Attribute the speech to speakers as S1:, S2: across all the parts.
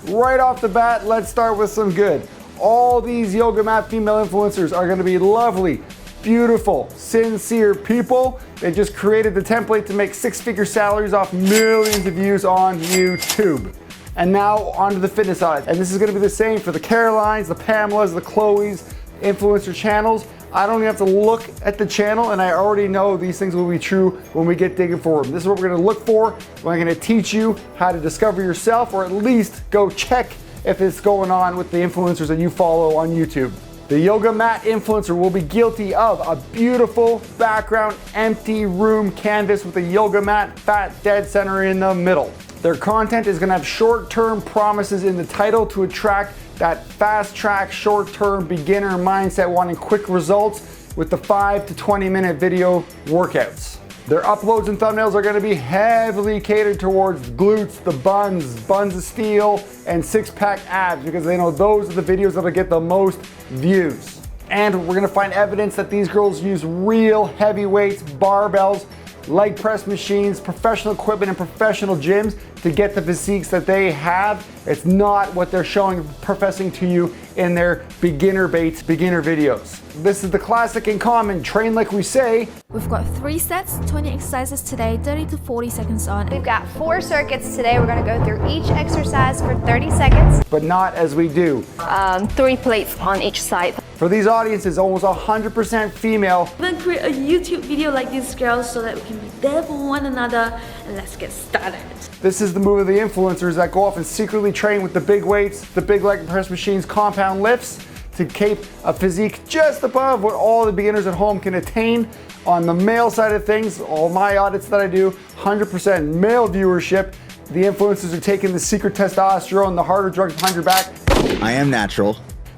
S1: Right off the bat, let's start with some good. All these yoga mat female influencers are gonna be lovely, beautiful, sincere people. They just created the template to make six-figure salaries off millions of views on YouTube. And now onto the fitness side. And this is gonna be the same for the Carolines, the Pamelas, the Chloes, influencer channels. I don't even have to look at the channel, and I already know these things will be true when we get digging for them. This is what we're gonna look for. We're gonna teach you how to discover yourself, or at least go check if it's going on with the influencers that you follow on YouTube. The yoga mat influencer will be guilty of a beautiful background, empty room canvas with a yoga mat, fat, dead center in the middle. Their content is gonna have short-term promises in the title to attract that fast-track, short-term beginner mindset wanting quick results with the 5 to 20-minute video workouts. Their uploads and thumbnails are gonna be heavily catered towards glutes, the buns of steel, and six-pack abs, because they know those are the videos that'll get the most views. And we're gonna find evidence that these girls use real heavy weights, barbells, leg press machines, professional equipment, and professional gyms to get the physiques that they have. It's not what they're showing, professing to you in their beginner videos. This is the classic and common, train like we say.
S2: We've got 3 sets, 20 exercises today, 30 to 40 seconds on.
S3: We've got 4 circuits today. We're gonna go through each exercise for 30 seconds.
S1: But not as we do.
S4: 3 plates on each side.
S1: For these audiences, almost 100% female.
S2: We're gonna create a YouTube video like these girls so that we can be there for one another, and let's get started.
S1: This is the move of the influencers that go off and secretly train with the big weights, the big leg press machines, compound lifts to keep a physique just above what all the beginners at home can attain. On the male side of things, all my audits that I do, 100% male viewership. The influencers are taking the secret testosterone, the harder drugs behind your back.
S5: I am natural.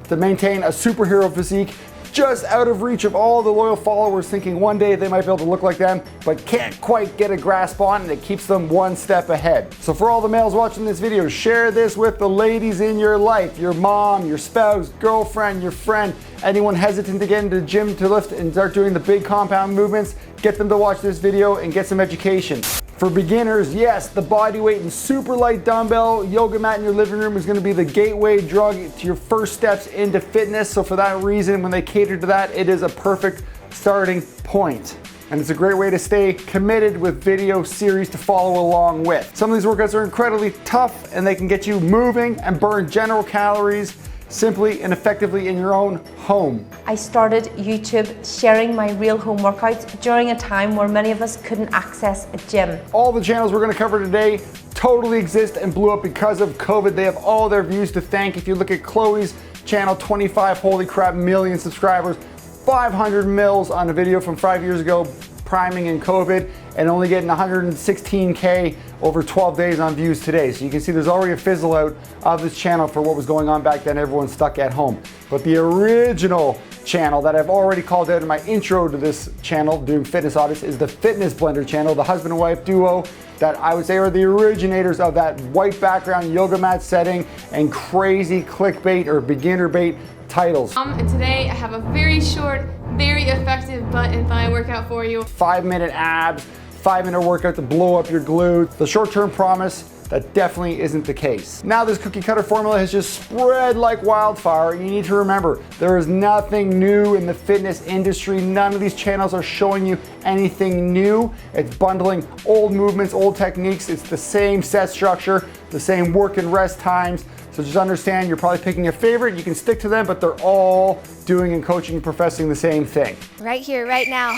S1: To maintain a superhero physique just out of reach of all the loyal followers, thinking one day they might be able to look like them, but can't quite get a grasp on, and it keeps them one step ahead. So for all the males watching this video, share this with the ladies in your life, your mom, your spouse, girlfriend, your friend, anyone hesitant to get into the gym to lift and start doing the big compound movements. Get them to watch this video and get some education. For beginners, yes, the body weight and super light dumbbell yoga mat in your living room is going to be the gateway drug to your first steps into fitness. So for that reason, when they cater to that, it is a perfect starting point. And it's a great way to stay committed with video series to follow along with. Some of these workouts are incredibly tough, and they can get you moving and burn general calories simply and effectively in your own home.
S6: I started YouTube sharing my real home workouts during a time where many of us couldn't access a gym.
S1: All the channels we're gonna cover today totally exist and blew up because of COVID. They have all their views to thank. If you look at Chloe's channel, 25, holy crap, million subscribers, 500 mils on a video from 5 years ago, priming in COVID, and only getting 116K over 12 days on views today. So you can see there's already a fizzle out of this channel for what was going on back then. Everyone's stuck at home. But the original channel that I've already called out in my intro to this channel doing fitness audits is the Fitness Blender channel, the husband and wife duo that I would say are the originators of that white background yoga mat setting and crazy clickbait or beginner bait titles.
S7: And today I have a very short, very effective butt and thigh workout for you.
S1: 5-minute abs, 5-minute workout to blow up your glutes. The short-term promise, that definitely isn't the case. Now this cookie cutter formula has just spread like wildfire. You need to remember, there is nothing new in the fitness industry. None of these channels are showing you anything new. It's bundling old movements, old techniques. It's the same set structure, the same work and rest times. So just understand, you're probably picking a favorite. You can stick to them, but they're all doing and coaching and professing the same thing.
S3: Right here, right now,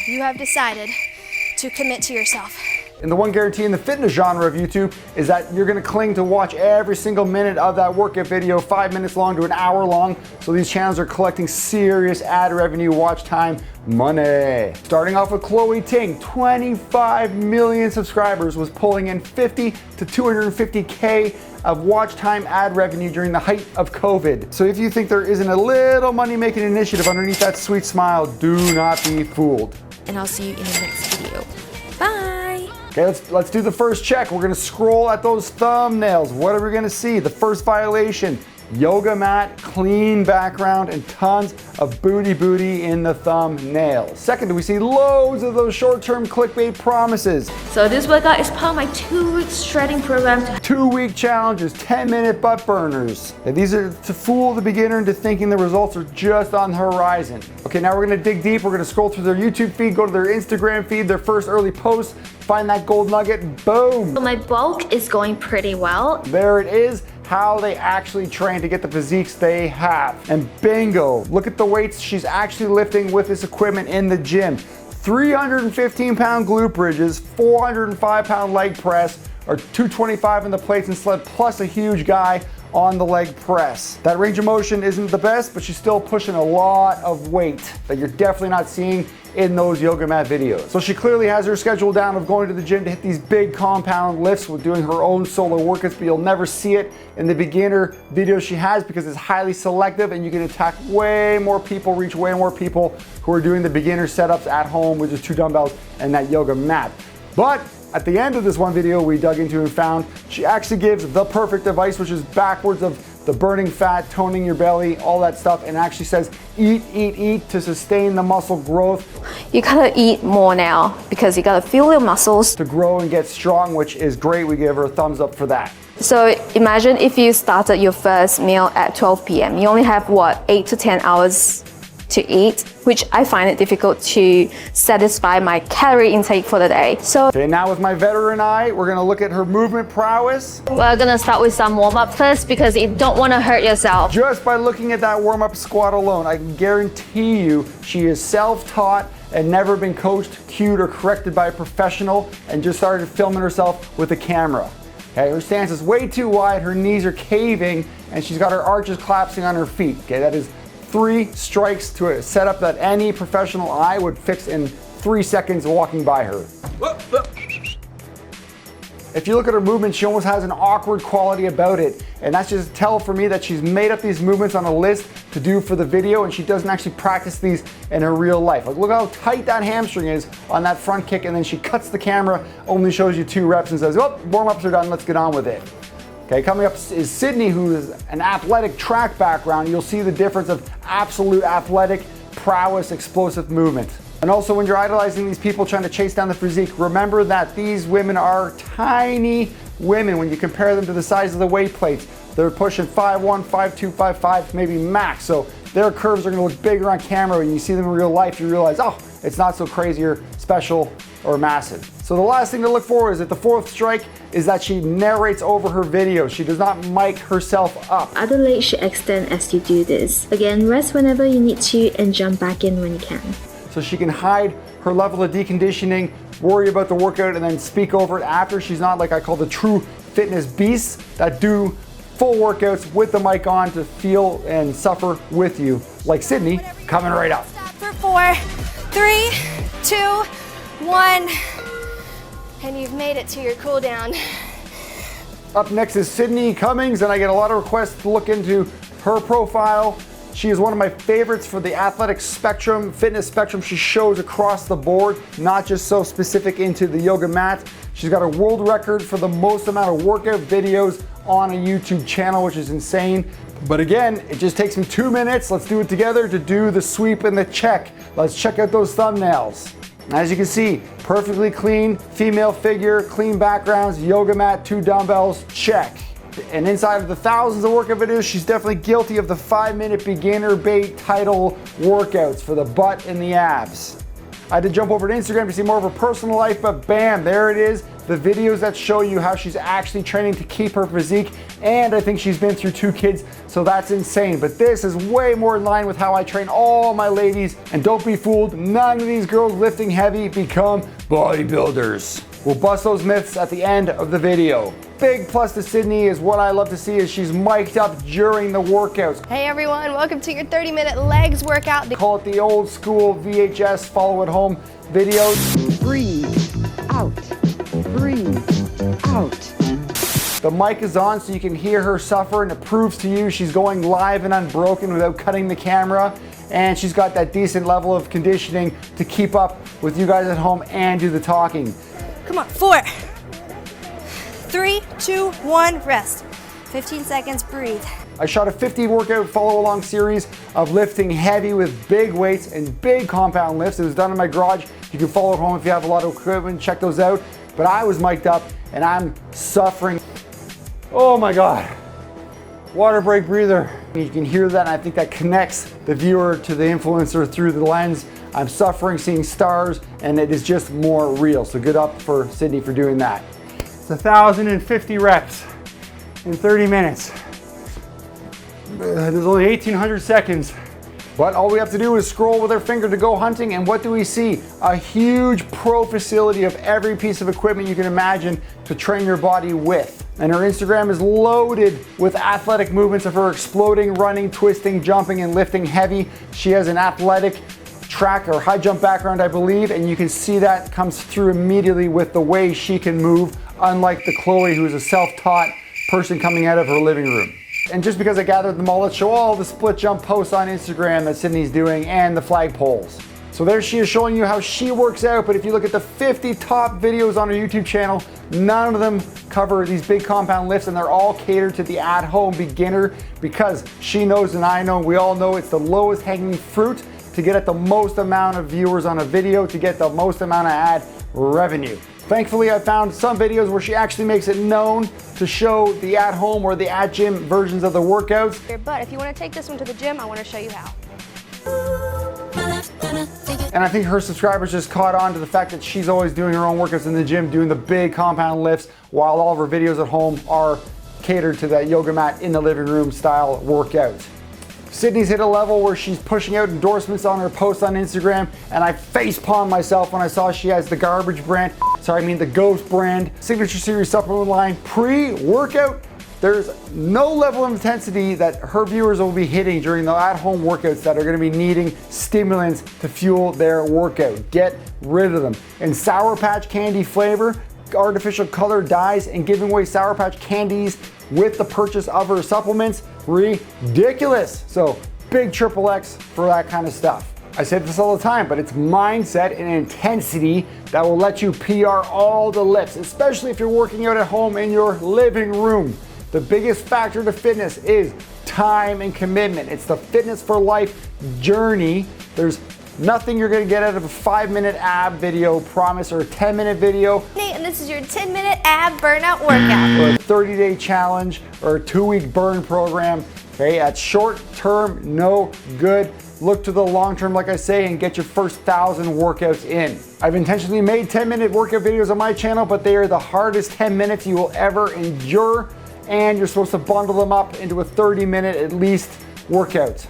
S3: you have decided to commit to yourself.
S1: And the one guarantee in the fitness genre of YouTube is that you're gonna cling to watch every single minute of that workout video, 5 minutes long to an hour long. So these channels are collecting serious ad revenue, watch time, money. Starting off with Chloe Ting, 25 million subscribers, was pulling in 50 to 250K of watch time ad revenue during the height of COVID. So if you think there isn't a little money-making initiative underneath that sweet smile, do not be fooled.
S2: And I'll see you in the next video. Bye!
S1: Okay, let's do the first check. We're gonna scroll at those thumbnails. What are we gonna see? The first violation, yoga mat, clean background, and tons of booty in the thumbnails. Second, we see loads of those short-term clickbait promises.
S2: So this workout is part of my 2-week shredding program.
S1: 2-week challenges, 10-minute butt burners. And these are to fool the beginner into thinking the results are just on the horizon. Okay, now we're gonna dig deep. We're gonna scroll through their YouTube feed, go to their Instagram feed, their first early posts, find that gold nugget, boom.
S4: So my bulk is going pretty well.
S1: There it is, how they actually train to get the physiques they have. And bingo, look at the weights she's actually lifting with this equipment in the gym. 315-pound glute bridges, 405-pound leg press, or 225 in the plates and sled, plus a huge guy on the leg press. That range of motion isn't the best, but she's still pushing a lot of weight that you're definitely not seeing in those yoga mat videos. So she clearly has her schedule down of going to the gym to hit these big compound lifts with doing her own solo workouts, but you'll never see it in the beginner videos she has because it's highly selective and you can attack way more people, reach way more people who are doing the beginner setups at home with just 2 dumbbells and that yoga mat. But at the end of this one video we dug into and found she actually gives the perfect advice, which is backwards of the burning fat, toning your belly, all that stuff, and actually says eat to sustain the muscle growth.
S4: You gotta eat more now because you gotta feel your muscles.
S1: To grow and get strong, which is great. We give her a thumbs up for that.
S4: So imagine if you started your first meal at 12 p.m. You only have what, 8 to 10 hours to eat, which I find it difficult to satisfy my calorie intake for the day. So
S1: Okay, now with my veteran eye, we're gonna look at her movement prowess.
S4: we're gonna start with some warm-up first because you don't wanna hurt yourself.
S1: Just by looking at that warm-up squat alone, I can guarantee you she is self-taught and never been coached, cued, or corrected by a professional and just started filming herself with a camera. Okay, her stance is way too wide, her knees are caving, and she's got her arches collapsing on her feet. Okay, that is 3 strikes to a setup that any professional eye would fix in 3 seconds walking by her. If you look at her movement, she almost has an awkward quality about it. And that's just a tell for me that she's made up these movements on a list to do for the video and she doesn't actually practice these in her real life. Like look how tight that hamstring is on that front kick, and then she cuts the camera, only shows you 2 reps and says, well, warm-ups are done, let's get on with it. Okay, coming up is Sydney, who is an athletic track background. You'll see the difference of absolute athletic prowess, explosive movement. And also when you're idolizing these people trying to chase down the physique, remember that these women are tiny women when you compare them to the size of the weight plates. They're pushing 5'1", 5'2", 5'5", maybe max. So their curves are gonna look bigger on camera. When you see them in real life, you realize, oh, it's not so crazy or special or massive. So the last thing to look for is that the 4th strike is that she narrates over her videos. She does not mic herself up.
S5: Other legs should extend as you do this. Again, rest whenever you need to and jump back in when you can.
S1: So she can hide her level of deconditioning, worry about the workout, and then speak over it after. She's not like I call the true fitness beasts that do full workouts with the mic on to feel and suffer with you, like Sydney coming right up.
S3: Stop for 4, 3, 2, 1. And you've made it to your cool down.
S1: Up next is Sydney Cummings, and I get a lot of requests to look into her profile. She is one of my favorites for the athletic spectrum, fitness spectrum. She shows across the board, not just so specific into the yoga mat. She's got a world record for the most amount of workout videos on a YouTube channel, which is insane. But again, it just takes me 2 minutes. Let's do it together to do the sweep and the check. Let's check out those thumbnails. As you can see, perfectly clean female figure, clean backgrounds, yoga mat, 2 dumbbells, check. And inside of the thousands of workout videos, she's definitely guilty of the 5-minute beginner bait title workouts for the butt and the abs. I had to jump over to Instagram to see more of her personal life, but bam, there it is. The videos that show you how she's actually training to keep her physique, and I think she's been through 2 kids, so that's insane. But this is way more in line with how I train all my ladies, and don't be fooled, none of these girls lifting heavy become bodybuilders. We'll bust those myths at the end of the video. Big plus to Sydney is what I love to see is she's mic'd up during the workouts.
S3: Hey everyone, welcome to your 30-minute legs workout.
S1: They call it the old school VHS follow at home videos.
S8: Breathe out. Breathe out.
S1: The mic is on so you can hear her suffer, and it proves to you she's going live and unbroken without cutting the camera. And she's got that decent level of conditioning to keep up with you guys at home and do the talking.
S3: Come on, 4, 3, 2, 1, rest. 15 seconds, breathe.
S1: I shot a 50 workout follow along series of lifting heavy with big weights and big compound lifts. It was done in my garage. You can follow at home if you have a lot of equipment, check those out. But I was mic'd up and I'm suffering. Oh my God. Water break breather. You can hear that, and I think that connects the viewer to the influencer through the lens. I'm suffering, seeing stars, and it is just more real. So good up for Sydney for doing that. It's 1,050 reps in 30 minutes. There's only 1,800 seconds. But all we have to do is scroll with our finger to go hunting, and what do we see? A huge pro facility of every piece of equipment you can imagine to train your body with. And her Instagram is loaded with athletic movements of her exploding, running, twisting, jumping, and lifting heavy. She has an athletic track or high jump background, I believe, and you can see that comes through immediately with the way she can move, unlike the Chloe, who's a self-taught person coming out of her living room. And just because I gathered them all, let's show all the split jump posts on Instagram that Sydney's doing and the flag poles. So there she is showing you how she works out, but if you look at the 50 top videos on her YouTube channel, none of them cover these big compound lifts, and they're all catered to the at-home beginner, because she knows and I know, we all know, it's the lowest hanging fruit to get at the most amount of viewers on a video, to get the most amount of ad revenue. Thankfully, I found some videos where she actually makes it known to show the at-home or the at-gym versions of the workouts.
S3: But if you want to take this one to the gym, I want to show you how.
S1: And I think her subscribers just caught on to the fact that she's always doing her own workouts in the gym, doing the big compound lifts, while all of her videos at home are catered to that yoga mat in the living room style workout. Sydney's hit a level where she's pushing out endorsements on her posts on Instagram, and I facepalmed myself when I saw she has the the Ghost brand Signature Series supplement line pre-workout. There's no level of intensity that her viewers will be hitting during the at-home workouts that are going to be needing stimulants to fuel their workout. Get rid of them. And Sour Patch Candy flavor, artificial color dyes, and giving away Sour Patch candies with the purchase of her supplements, ridiculous. So big triple X for that kind of stuff. I say this all the time, but it's mindset and intensity that will let you PR all the lifts, especially if you're working out at home in your living room. The biggest factor to fitness is time and commitment. It's the fitness for life journey. There's nothing you're gonna get out of a 5-minute ab video promise, or a 10-minute video.
S3: And this is your 10-minute ab burnout workout.
S1: Or a 30-day challenge, or a 2-week burn program. Okay, at short term, no good. Look to the long term, like I say, and get your first 1,000 workouts in. I've intentionally made 10-minute workout videos on my channel, but they are the hardest 10 minutes you will ever endure. And you're supposed to bundle them up into a 30-minute at least workout.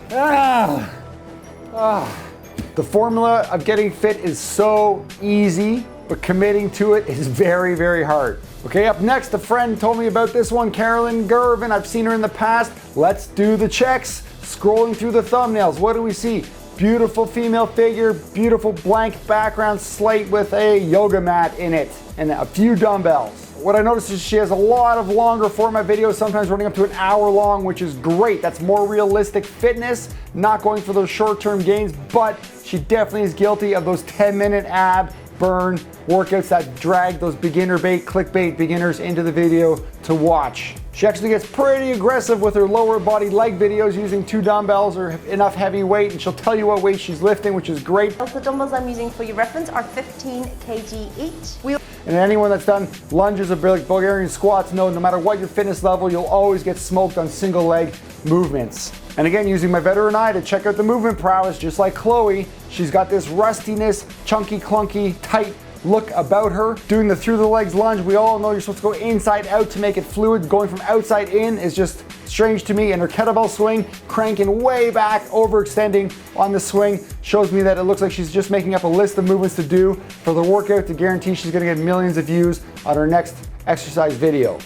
S1: The formula of getting fit is so easy, but committing to it is very, very hard. Okay, up next, a friend told me about this one, Carolyn Girvan. I've seen her in the past. Let's do the checks. Scrolling through the thumbnails, what do we see? Beautiful female figure, beautiful blank background slate with a yoga mat in it, and a few dumbbells. What I noticed is she has a lot of longer format videos, sometimes running up to an hour long, which is great. That's more realistic fitness, not going for those short-term gains, but she definitely is guilty of those 10-minute ab burn workouts that drag those beginner bait, clickbait beginners into the video to watch. She actually gets pretty aggressive with her lower body leg videos using 2 dumbbells or enough heavy weight, and she'll tell you what weight she's lifting, which is great.
S6: The dumbbells I'm using for your reference are 15 kg each.
S1: And anyone that's done lunges or Bulgarian squats know no matter what your fitness level, you'll always get smoked on single leg movements. And again, using my veteran eye to check out the movement prowess, just like Chloe, she's got this rustiness, chunky, clunky, tight look about her. Doing the through the legs lunge, we all know you're supposed to go inside out to make it fluid. Going from outside in is just strange to me. And her kettlebell swing, cranking way back, overextending on the swing, shows me that it looks like she's just making up a list of movements to do for the workout to guarantee she's gonna get millions of views on her next exercise video.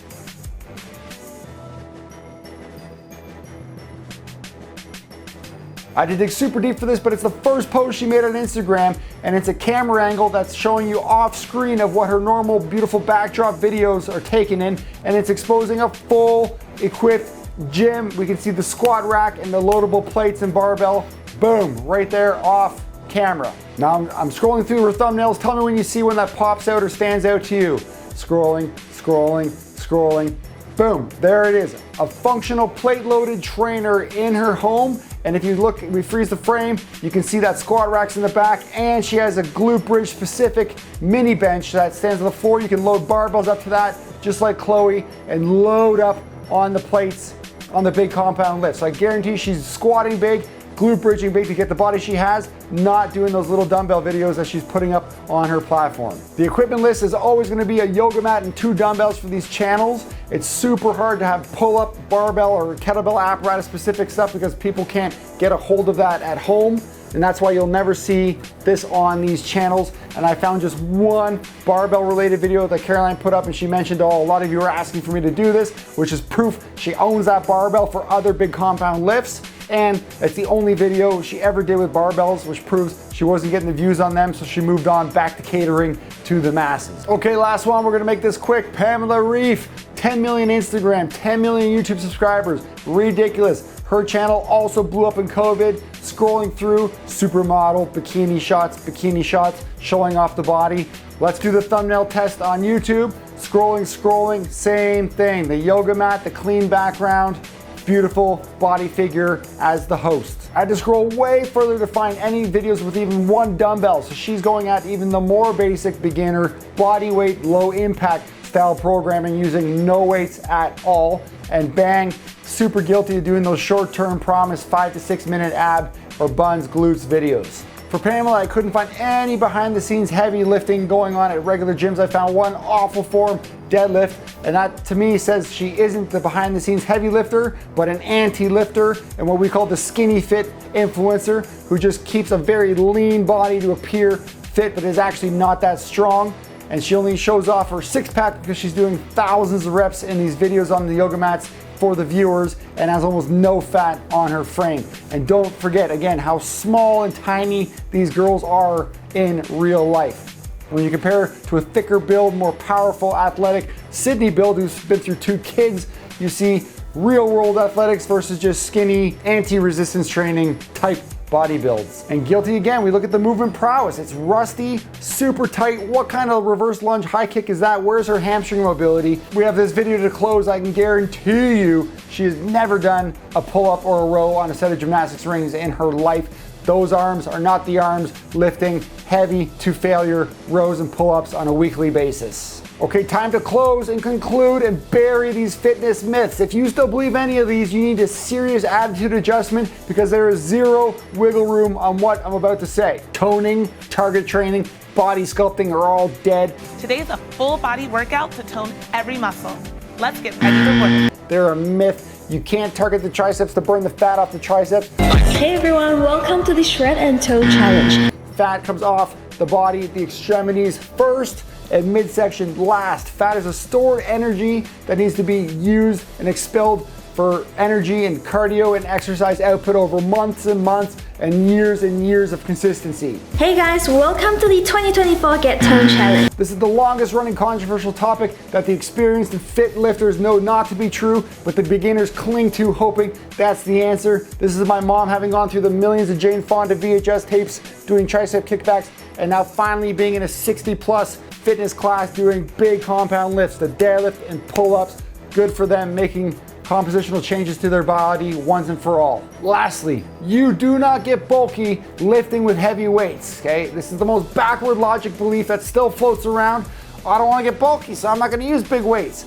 S1: I had to dig super deep for this, but it's the first post she made on Instagram, and it's a camera angle that's showing you off screen of what her normal beautiful backdrop videos are taken in, and it's exposing a full equipped gym. We can see the squat rack and the loadable plates and barbell. Boom, right there off camera. Now I'm scrolling through her thumbnails. Tell me when you see when that pops out or stands out to you. Scrolling, scrolling, scrolling. Boom, there it is. A functional plate-loaded trainer in her home. And if you look, we freeze the frame, you can see that squat rack's in the back, and she has a glute bridge specific mini bench that stands on the floor. You can load barbells up to that, just like Chloe, and load up on the plates on the big compound lift. So I guarantee she's squatting big, glute bridging big to get the body she has, not doing those little dumbbell videos that she's putting up on her platform. The equipment list is always gonna be a yoga mat and 2 dumbbells for these channels. It's super hard to have pull-up, barbell, or kettlebell apparatus specific stuff because people can't get a hold of that at home. And that's why you'll never see this on these channels. And I found just one barbell related video that Caroline put up, and she mentioned, oh, a lot of you are asking for me to do this, which is proof she owns that barbell for other big compound lifts. And it's the only video she ever did with barbells, which proves she wasn't getting the views on them, so she moved on back to catering to the masses. Okay, last one, we're gonna make this quick. Pamela Reif, 10 million Instagram, 10 million YouTube subscribers, ridiculous. Her channel also blew up in COVID, scrolling through supermodel bikini shots, showing off the body. Let's do the thumbnail test on YouTube. Scrolling, same thing. The yoga mat, the clean background, beautiful body figure as the host. I had to scroll way further to find any videos with even 1 dumbbell, so she's going at even the more basic beginner body weight, low impact style programming using no weights at all. And bang, super guilty of doing those short-term promise 5 to 6 minute ab or buns, glutes videos. For Pamela, I couldn't find any behind the scenes heavy lifting going on at regular gyms. I found one awful form, deadlift, and that to me says she isn't the behind the scenes heavy lifter, but an anti-lifter and what we call the skinny fit influencer who just keeps a very lean body to appear fit, but is actually not that strong. And she only shows off her 6-pack because she's doing thousands of reps in these videos on the yoga mats for the viewers and has almost no fat on her frame. And don't forget, again, how small and tiny these girls are in real life. When you compare to a thicker build, more powerful, athletic Sydney build who's been through 2 kids, you see real world athletics versus just skinny, anti-resistance training type body builds. And guilty again, we look at the movement prowess. It's rusty, super tight. What kind of reverse lunge high kick is that? Where's her hamstring mobility? We have this video to close. I can guarantee you she has never done a pull-up or a row on a set of gymnastics rings in her life. Those arms are not the arms lifting heavy to failure rows and pull-ups on a weekly basis. Okay, time to close and conclude and bury these fitness myths. If you still believe any of these, you need a serious attitude adjustment because there is zero wiggle room on what I'm about to say. Toning, target training, body sculpting are all dead.
S9: Today's a full body workout to tone every muscle. Let's get ready to work.
S1: They're a myth. You can't target the triceps to burn the fat off the triceps.
S5: Hey everyone, welcome to the Shred and Toe Challenge.
S1: Fat comes off the body, the extremities first and midsection last. Fat is a stored energy that needs to be used and expelled for energy and cardio and exercise output over months and months and years of consistency.
S5: Hey guys, welcome to the 2024 Get Tone Challenge.
S1: This is the longest running controversial topic that the experienced and fit lifters know not to be true, but the beginners cling to hoping that's the answer. This is my mom having gone through the millions of Jane Fonda VHS tapes doing tricep kickbacks and now finally being in a 60+ fitness class doing big compound lifts, the deadlift and pull-ups. Good for them making compositional changes to their body once and for all. Lastly, you do not get bulky lifting with heavy weights, okay? This is the most backward logic belief that still floats around. I don't want to get bulky, so I'm not going to use big weights.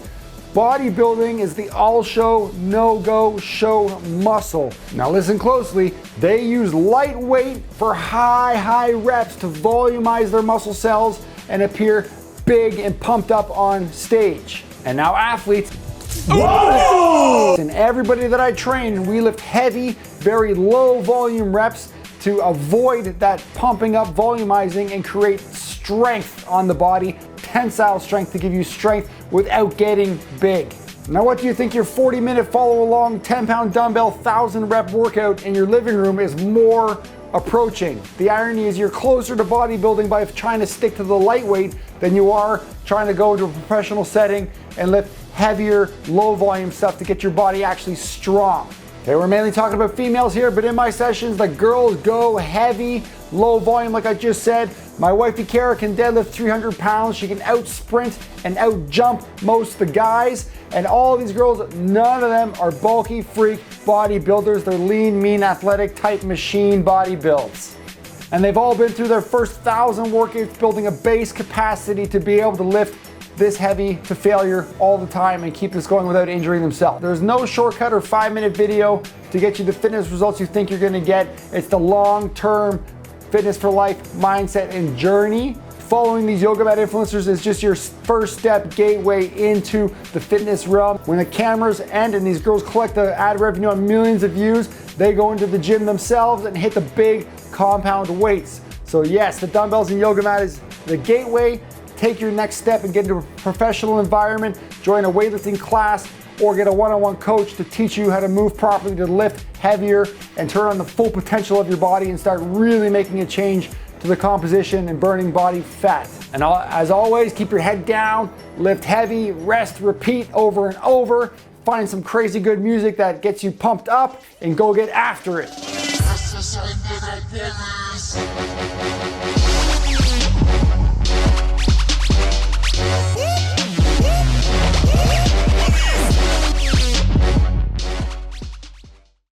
S1: Bodybuilding is the all show, no go show muscle. Now listen closely, they use lightweight for high reps to volumize their muscle cells and appear big and pumped up on stage. And now athletes, whoa! And everybody that I train, we lift heavy, very low volume reps to avoid that pumping up, volumizing, and create strength on the body, tensile strength to give you strength without getting big. Now what do you think your 40-minute follow along 10-pound dumbbell 1,000 rep workout in your living room is more approaching? The irony is you're closer to bodybuilding by trying to stick to the lightweight than you are trying to go into a professional setting and lift heavier, low volume stuff to get your body actually strong. Okay, we're mainly talking about females here, but in my sessions, the girls go heavy, low volume like I just said. My wifey Kara can deadlift 300 pounds. She can out sprint and out jump most of the guys. And all of these girls, none of them are bulky freak bodybuilders. They're lean, mean, athletic type machine body builds. And they've all been through their first 1,000 workouts building a base capacity to be able to lift this heavy to failure all the time and keep this going without injuring themselves. There's no shortcut or 5-minute video to get you the fitness results you think you're gonna get. It's the long-term fitness for life mindset and journey. Following these yoga mat influencers is just your first step gateway into the fitness realm. When the cameras end and these girls collect the ad revenue on millions of views, they go into the gym themselves and hit the big compound weights. So yes, the dumbbells and yoga mat is the gateway. Take your next step and get into a professional environment, join a weightlifting class, or get a one-on-one coach to teach you how to move properly, to lift heavier and turn on the full potential of your body and start really making a change to the composition and burning body fat. And as always, keep your head down, lift heavy, rest, repeat over and over. Find some crazy good music that gets you pumped up and go get after it.